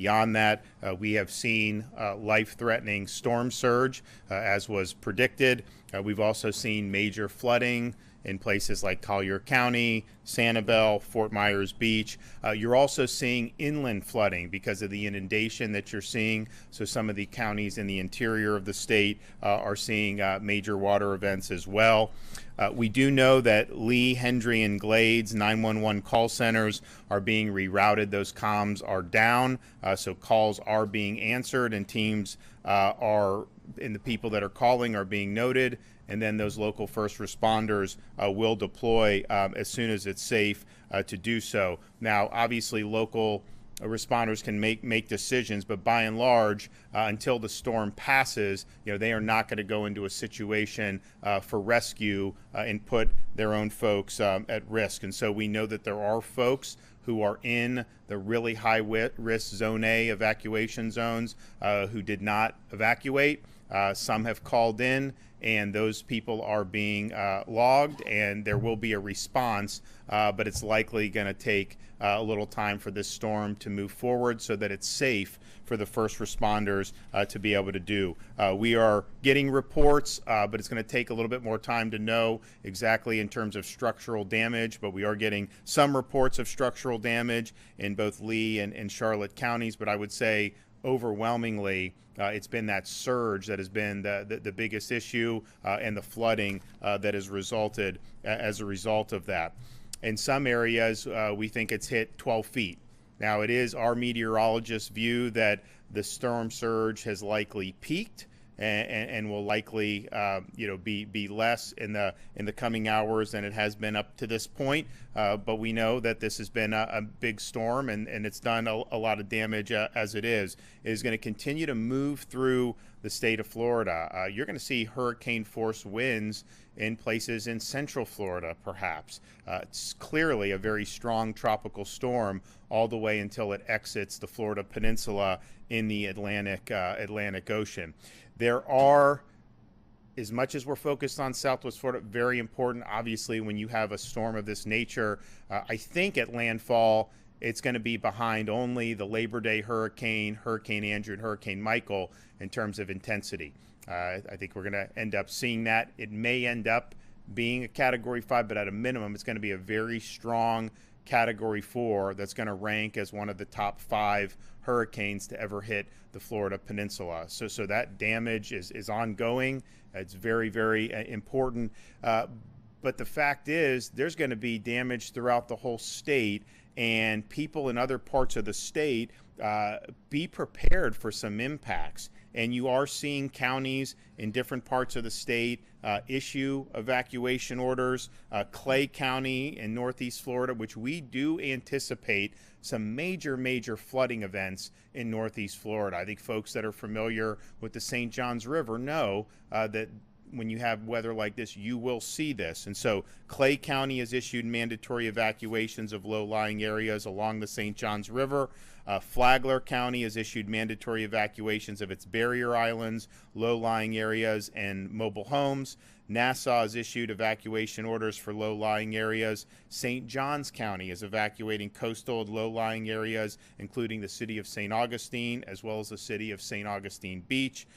Beyond that, we have seen life-threatening storm surge, as was predicted. We've also seen major flooding in places like Collier County, Sanibel, Fort Myers Beach. You're also seeing inland flooding because of the inundation that you're seeing. So some of the counties in the interior of the state are seeing major water events as well. We do know that Lee, Hendry, and Glades 911 call centers are being rerouted. Those comms are down, so calls are being answered, and teams and the people that are calling are being noted, and then those local first responders will deploy as soon as it's safe to do so. Now, obviously, local responders can make decisions, but by and large, until the storm passes, they are not going to go into a situation for rescue and put their own folks at risk. And so we know that there are folks who are in the really high risk zone A evacuation zones who did not evacuate. Some have called in, and those people are being logged, and there will be a response, but it's likely going to take a little time for this storm to move forward so that it's safe for the first responders to be able to do. We are getting reports, but it's going to take a little bit more time to know exactly in terms of structural damage, but we are getting some reports of structural damage in both Lee and Charlotte counties, but I would say overwhelmingly, it's been that surge that has been the biggest issue, and the flooding that has resulted as a result of that. In some areas, we think it's hit 12 feet. Now, it is our meteorologists' view that the storm surge has likely peaked and will likely be less in the coming hours than it has been up to this point. But we know that this has been a big storm, and it's done a lot of damage as it is. It is going to continue to move through the state of Florida. You're going to see hurricane force winds in places in central Florida, perhaps. It's clearly a very strong tropical storm all the way until it exits the Florida Peninsula in the Atlantic Ocean. There are, as much as we're focused on Southwest Florida, very important, obviously, when you have a storm of this nature. I think at landfall, it's going to be behind only the Labor Day hurricane, Hurricane Andrew, and Hurricane Michael in terms of intensity. I think we're going to end up seeing that. It may end up being a Category 5, but at a minimum, it's going to be a very strong Category 4 that's going to rank as one of the top 5 hurricanes to ever hit the Florida Peninsula. So that damage is ongoing. It's very, very important. But the fact is, there's going to be damage throughout the whole state, and people in other parts of the state, be prepared for some impacts. And you are seeing counties in different parts of the state issue evacuation orders. Clay County in Northeast Florida, which we do anticipate some major flooding events in Northeast Florida. I think folks that are familiar with the St. Johns River know that when you have weather like this, you will see this. And so Clay County has issued mandatory evacuations of low-lying areas along the St. Johns River. Flagler County has issued mandatory evacuations of its barrier islands, low-lying areas, and mobile homes. Nassau has issued evacuation orders for low-lying areas. St. Johns County is evacuating coastal and low-lying areas, including the city of St. Augustine, as well as the city of St. Augustine Beach.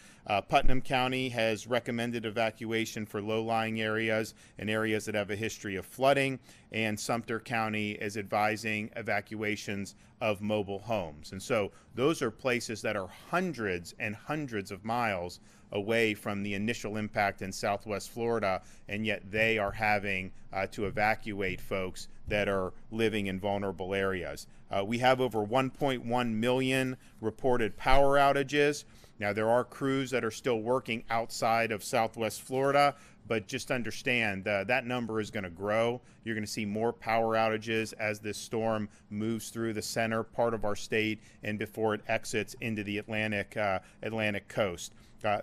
Putnam County has recommended evacuation for low-lying areas and areas that have a history of flooding, and Sumter County is advising evacuations of mobile homes. And so those are places that are hundreds and hundreds of miles away from the initial impact in Southwest Florida, and yet they are having to evacuate folks that are living in vulnerable areas. We have over 1.1 million reported power outages. Now, there are crews that are still working outside of Southwest Florida, but just understand that number is going to grow. You're going to see more power outages as this storm moves through the center part of our state and before it exits into the Atlantic coast.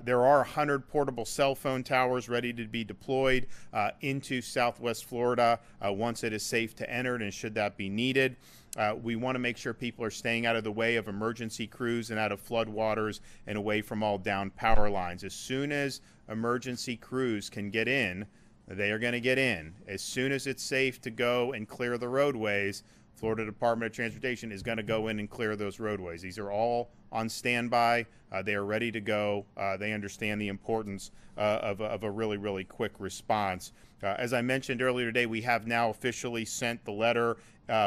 There are 100 portable cell phone towers ready to be deployed into Southwest Florida once it is safe to enter, and should that be needed. We want to make sure people are staying out of the way of emergency crews and out of floodwaters and away from all downed power lines. As soon as emergency crews can get in, they are going to get in. As soon as it's safe to go and clear the roadways, Florida Department of Transportation is going to go in and clear those roadways. These are all on standby. They are ready to go. They understand the importance of a really, really quick response. As I mentioned earlier today, we have now officially sent the letter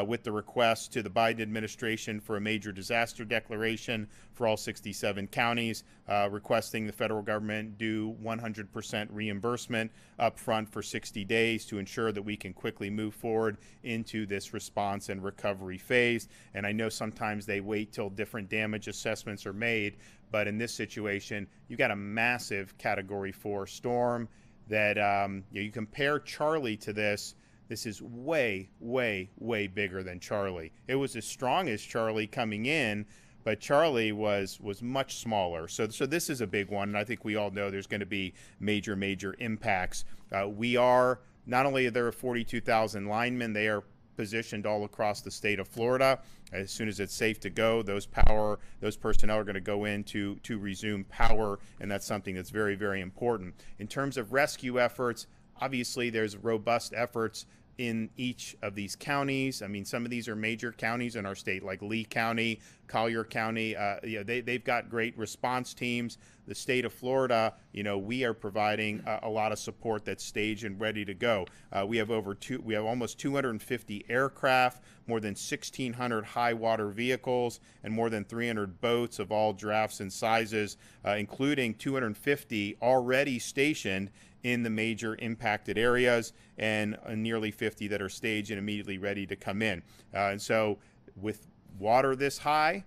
with the request to the Biden administration for a major disaster declaration for all 67 counties, requesting the federal government do 100% reimbursement up front for 60 days to ensure that we can quickly move forward into this response and recovery phase. And I know sometimes they wait till different damage assessments are made, but in this situation, you got a massive Category 4 storm that you compare Charlie to this. This is way, way, way bigger than Charlie. It was as strong as Charlie coming in, but Charlie was much smaller. So this is a big one, and I think we all know there's going to be major, major impacts. We are, not only are there 42,000 linemen, they are positioned all across the state of Florida. As soon as it's safe to go, those personnel are going to go in to resume power, and that's something that's very, very important. In terms of rescue efforts, obviously there's robust efforts in each of these counties. I mean, some of these are major counties in our state, like Lee County, Collier County. They've got great response teams. The state of Florida, we are providing a lot of support that's staged and ready to go. We have almost 250 aircraft, more than 1,600 high water vehicles, and more than 300 boats of all drafts and sizes, including 250 already stationed in the major impacted areas, and nearly 50 that are staged and immediately ready to come in. And so with water this high,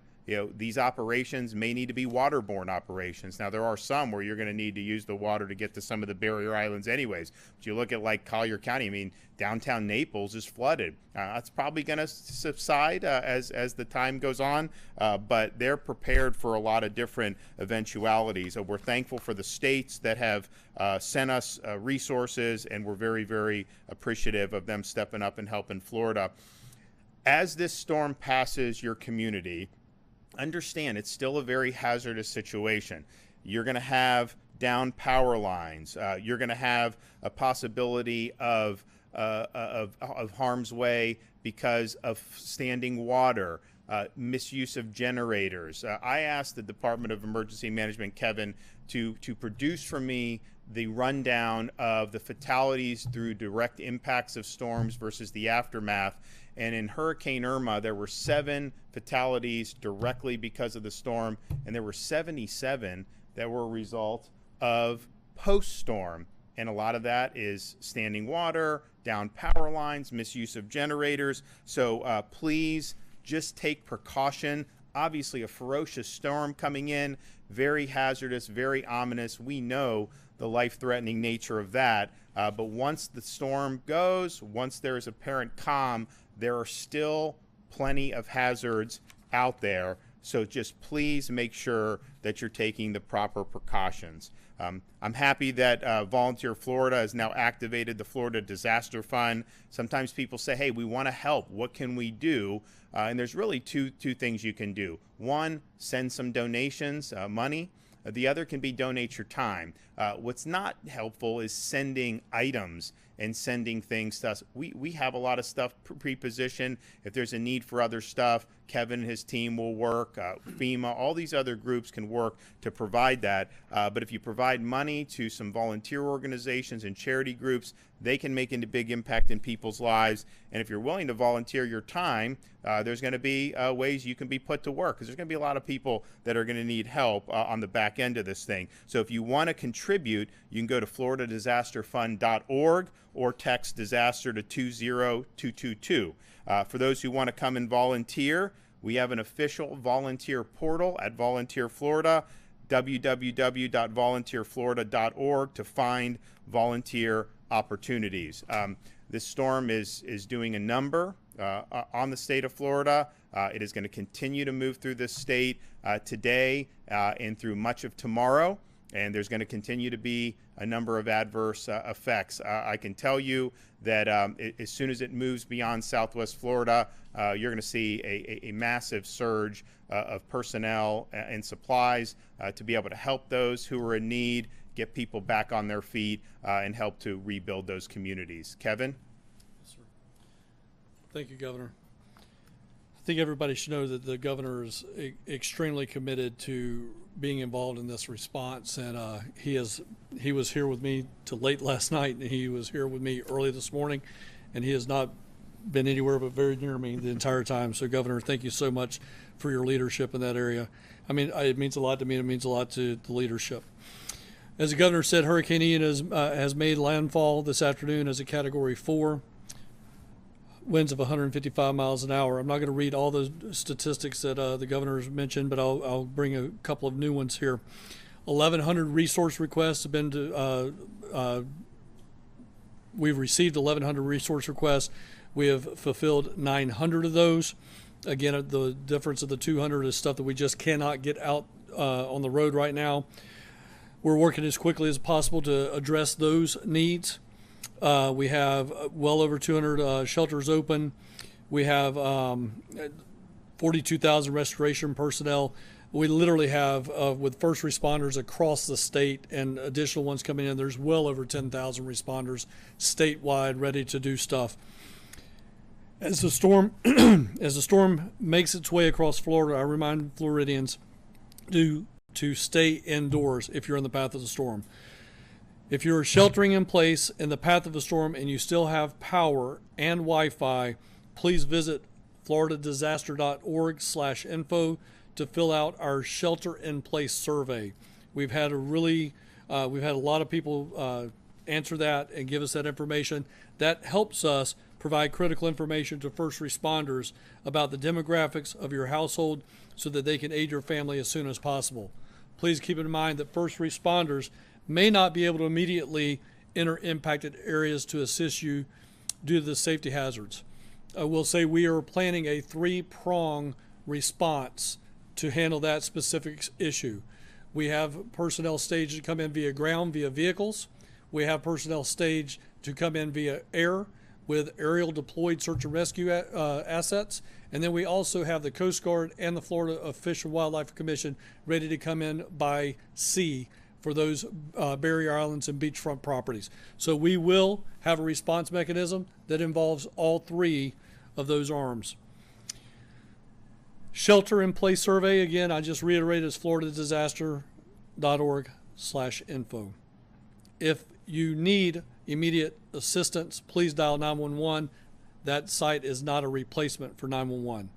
these operations may need to be waterborne operations. Now, there are some where you're going to need to use the water to get to some of the barrier islands anyways. But you look at like Collier County, I mean, downtown Naples is flooded. That's probably going to subside as the time goes on, but they're prepared for a lot of different eventualities. We're thankful for the states that have sent us resources, and we're very, very appreciative of them stepping up and helping Florida. As this storm passes your community, understand it's still a very hazardous situation. You're going to have down power lines. You're going to have a possibility of harm's way because of standing water, misuse of generators. I asked the Department of Emergency Management, Kevin, to produce for me the rundown of the fatalities through direct impacts of storms versus the aftermath. And in Hurricane Irma, there were 7 fatalities directly because of the storm, and there were 77 that were a result of post-storm. And a lot of that is standing water, down power lines, misuse of generators. So please just take precaution. Obviously, a ferocious storm coming in, very hazardous, very ominous. We know the life-threatening nature of that. But once the storm goes, once there is apparent calm, there are still plenty of hazards out there. So just please make sure that you're taking the proper precautions. I'm happy that Volunteer Florida has now activated the Florida Disaster Fund. Sometimes people say, hey, we want to help. What can we do? And there's really two things you can do. One, send some donations, money. The other can be donate your time. What's not helpful is sending items and sending things to us. We have a lot of stuff pre-positioned. If there's a need for other stuff, Kevin and his team will work. FEMA, all these other groups can work to provide that. But if you provide money to some volunteer organizations and charity groups, they can make a big impact in people's lives. And if you're willing to volunteer your time, there's going to be ways you can be put to work, because there's going to be a lot of people that are going to need help on the back end of this thing. So if you want to contribute, you can go to floridadisasterfund.org or text disaster to 20222. For those who want to come and volunteer, we have an official volunteer portal at Volunteer Florida, www.volunteerflorida.org, to find volunteer opportunities. This storm is doing a number on the state of Florida. It is going to continue to move through this state today and through much of tomorrow. And there's going to continue to be a number of adverse effects. I can tell you that as soon as it moves beyond Southwest Florida, you're going to see a massive surge of personnel and supplies to be able to help those who are in need, get people back on their feet, and help to rebuild those communities. Kevin? Yes, sir. Thank you, Governor. think everybody should know that the governor is extremely committed to being involved in this response, and he was here with me till late last night, and he was here with me early this morning, and he has not been anywhere but very near me the entire time. So, Governor, thank you so much for your leadership in that area. I mean, it means a lot to me, and it means a lot to the leadership. As the governor said, Hurricane Ian has made landfall this afternoon as a Category 4. Winds of 155 miles an hour. I'm not going to read all the statistics that the governor's mentioned, but I'll bring a couple of new ones here. 1,100 resource requests have been we've received 1,100 resource requests. We have fulfilled 900 of those. Again, the difference of the 200 is stuff that we just cannot get out on the road right now. We're working as quickly as possible to address those needs. We have well over 200 shelters open. We have 42,000 restoration personnel. We literally have, with first responders across the state and additional ones coming in, there's well over 10,000 responders statewide ready to do stuff. As the storm makes its way across Florida, I remind Floridians to stay indoors if you're in the path of the storm. If you're sheltering in place in the path of the storm and you still have power and Wi-Fi, please visit floridadisaster.org/info to fill out our shelter-in-place survey. We've had a lot of people answer that and give us that information. That helps us provide critical information to first responders about the demographics of your household so that they can aid your family as soon as possible. Please keep in mind that first responders may not be able to immediately enter impacted areas to assist you due to the safety hazards. I will say we are planning a 3-prong response to handle that specific issue. We have personnel staged to come in via ground, via vehicles. We have personnel staged to come in via air with aerial deployed search and rescue assets. And then we also have the Coast Guard and the Florida Fish and Wildlife Commission ready to come in by sea for those barrier islands and beachfront properties. So we will have a response mechanism that involves all 3 of those arms. Shelter in place survey, again, I just reiterated, is floridadisaster.org/info. If you need immediate assistance, please dial 911. That site is not a replacement for 911.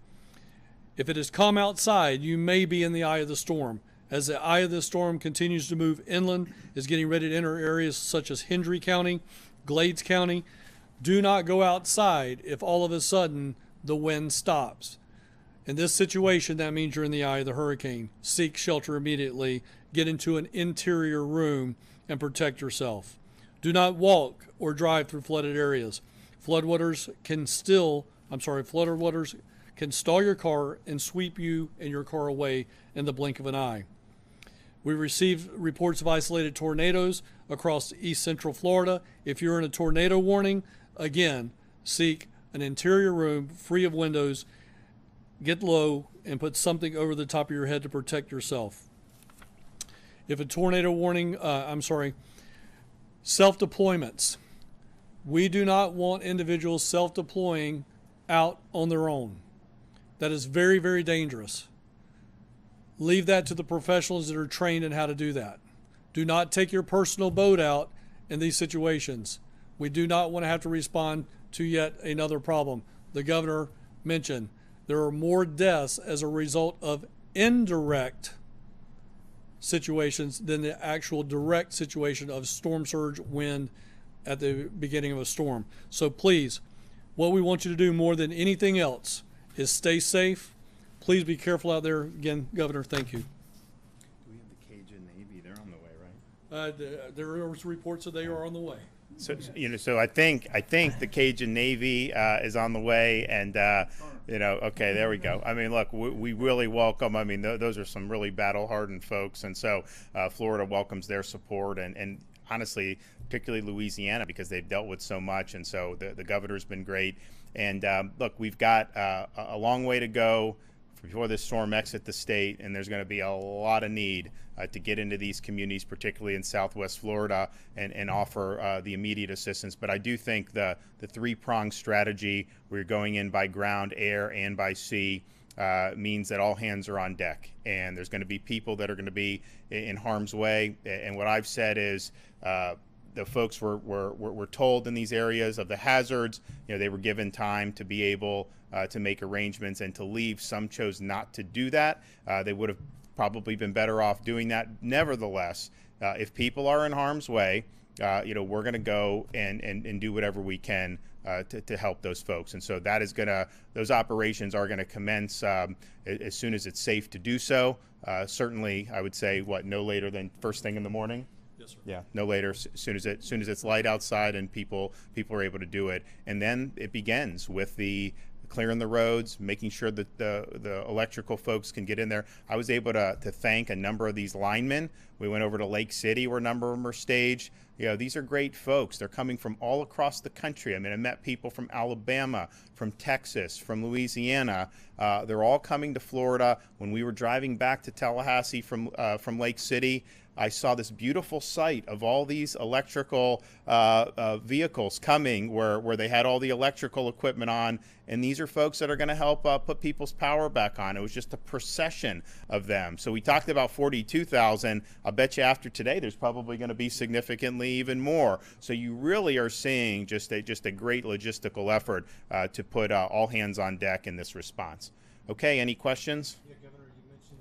If it is calm outside, you may be in the eye of the storm. As the eye of the storm continues to move inland, is getting ready to enter areas such as Hendry County, Glades County, do not go outside if all of a sudden the wind stops. In this situation, that means you're in the eye of the hurricane. Seek shelter immediately, get into an interior room, and protect yourself. Do not walk or drive through flooded areas. Floodwaters can stall your car and sweep you and your car away in the blink of an eye. We received reports of isolated tornadoes across east central Florida. If you're in a tornado warning, again, seek an interior room free of windows, get low, and put something over the top of your head to protect yourself. If a tornado warning, self-deployments. We do not want individuals self-deploying out on their own. That is very, very dangerous. Leave that to the professionals that are trained in how to do that. Do not take your personal boat out in these situations. We do not want to have to respond to yet another problem. The governor mentioned there are more deaths as a result of indirect situations than the actual direct situation of storm surge wind at the beginning of a storm. So please, what we want you to do more than anything else is stay safe. Please be careful out there. Again, Governor, thank you. Do we have the Cajun Navy? They're on the way, right? There are reports that they are on the way. So I think the Cajun Navy is on the way, and okay, there we go. I mean, look, we really welcome. I mean, those are some really battle-hardened folks, and so Florida welcomes their support, and honestly, particularly Louisiana, because they've dealt with so much, and so the governor's been great. And look, we've got a long way to go before this storm exit the state, and there's going to be a lot of need to get into these communities, particularly in Southwest Florida, and offer the immediate assistance. But I do think the three-pronged strategy, we're going in by ground, air, and by sea, means that all hands are on deck, and there's going to be people that are going to be in harm's way. And what I've said is the folks were told in these areas of the hazards. They were given time to be able to make arrangements and to leave. Some chose not to do that. They would have probably been better off doing that. Nevertheless, if people are in harm's way, we're going to go and do whatever we can to help those folks. And so that is those operations are going to commence as soon as it's safe to do so. Certainly, I would say, no later than first thing in the morning. Yes, sir. Yeah, no later. As soon as it's light outside and people are able to do it, and then it begins with the clearing the roads, making sure that the electrical folks can get in there. I was able to thank a number of these linemen. We went over to Lake City where a number of them are staged. These are great folks. They're coming from all across the country. I mean, I met people from Alabama, from Texas, from Louisiana. They're all coming to Florida. When we were driving back to Tallahassee from Lake City, I saw this beautiful sight of all these electrical vehicles coming where they had all the electrical equipment on. And these are folks that are going to help put people's power back on. It was just a procession of them. So we talked about 42,000. I'll bet you after today, there's probably going to be significantly even more. So you really are seeing just a great logistical effort to put all hands on deck in this response. Okay, any questions? Yeah, Governor, you mentioned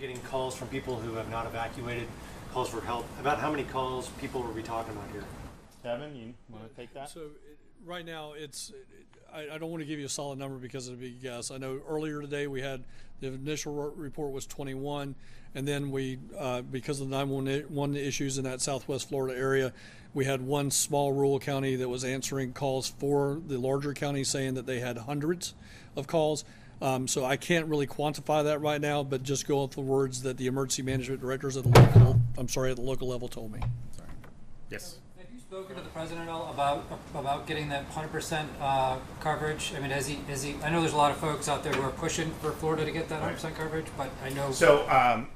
getting calls from people who have not evacuated, calls for help. About how many calls people are we talking about here? Kevin, you want to take that? So right now, I don't want to give you a solid number because it'd be a guess. I know earlier today we had the initial report was 21, and then we, because of the 911 issues in that Southwest Florida area, we had one small rural county that was answering calls for the larger county saying that they had hundreds of calls. So I can't really quantify that right now, but just go off the words that the emergency management directors at the local level told me. Sorry. Yes. Have you spoken to the president at all about getting that 100% coverage? I mean, has he? I know there's a lot of folks out there who are pushing for Florida to get that 100% coverage, but I know. So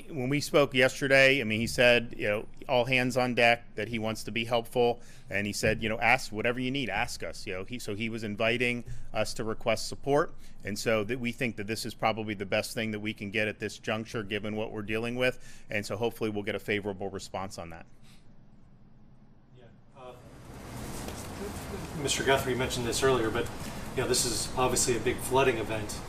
when we spoke yesterday, I mean, he said, all hands on deck, that he wants to be helpful. And he said, ask whatever you need, ask us. He was inviting us to request support. And so that we think that this is probably the best thing that we can get at this juncture, given what we're dealing with. And so hopefully we'll get a favorable response on that. Yeah. Mr. Guthrie mentioned this earlier, but this is obviously a big flooding event,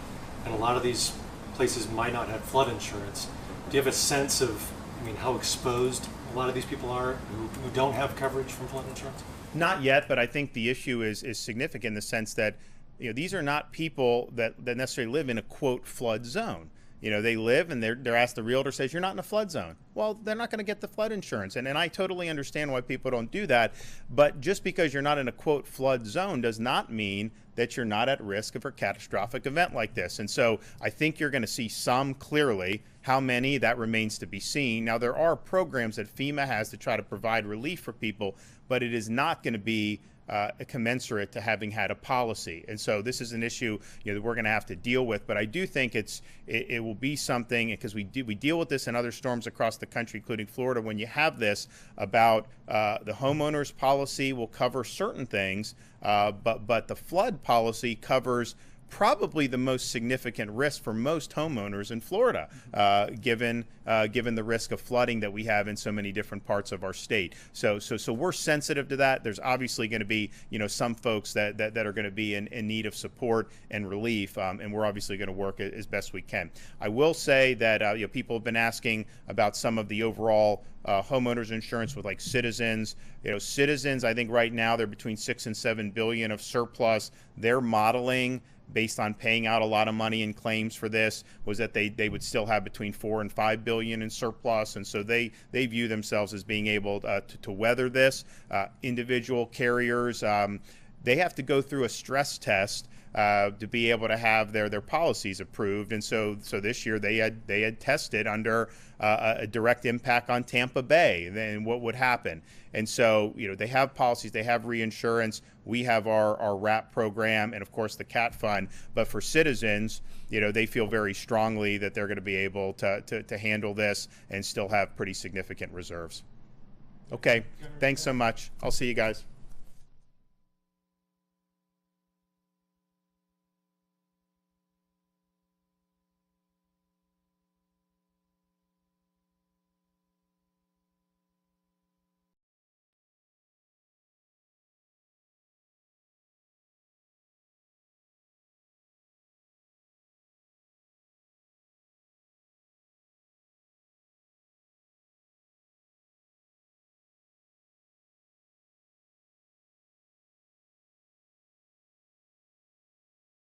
and a lot of these places might not have flood insurance. Do you have a sense of, how exposed a lot of these people are who don't have coverage from flood insurance? Not yet, but I think the issue is significant in the sense that these are not people that necessarily live in a quote flood zone. They live and they're asked, the realtor says, you're not in a flood zone. Well, they're not going to get the flood insurance. And I totally understand why people don't do that. But just because you're not in a quote flood zone does not mean that you're not at risk of a catastrophic event like this. And so I think you're going to see some clearly. How many, that remains to be seen. Now, there are programs that FEMA has to try to provide relief for people, but it is not going to be commensurate to having had a policy. And so this is an issue that we're going to have to deal with. But I do think it will be something, because we deal with this in other storms across the country, including Florida. When you have this about the homeowners policy will cover certain things, but the flood policy covers probably the most significant risk for most homeowners in Florida, given the risk of flooding that we have in so many different parts of our state. So we're sensitive to that. There's obviously going to be some folks that are going to be in need of support and relief, and we're obviously going to work as best we can. I will say that people have been asking about some of the overall homeowners insurance with like Citizens. Citizens, I think right now they're between $6 and $7 billion of surplus. They're modeling, based on paying out a lot of money in claims for this, was that they would still have between $4 and $5 billion in surplus, and so they view themselves as being able to weather this. Individual carriers, they have to go through a stress test to be able to have their policies approved. And so this year they had tested under a direct impact on Tampa Bay, then what would happen. And so, they have policies, they have reinsurance, we have our RAP program, and of course the CAT fund. But for citizens, they feel very strongly that they're going to be able to handle this and still have pretty significant reserves. Okay, thanks so much. I'll see you guys.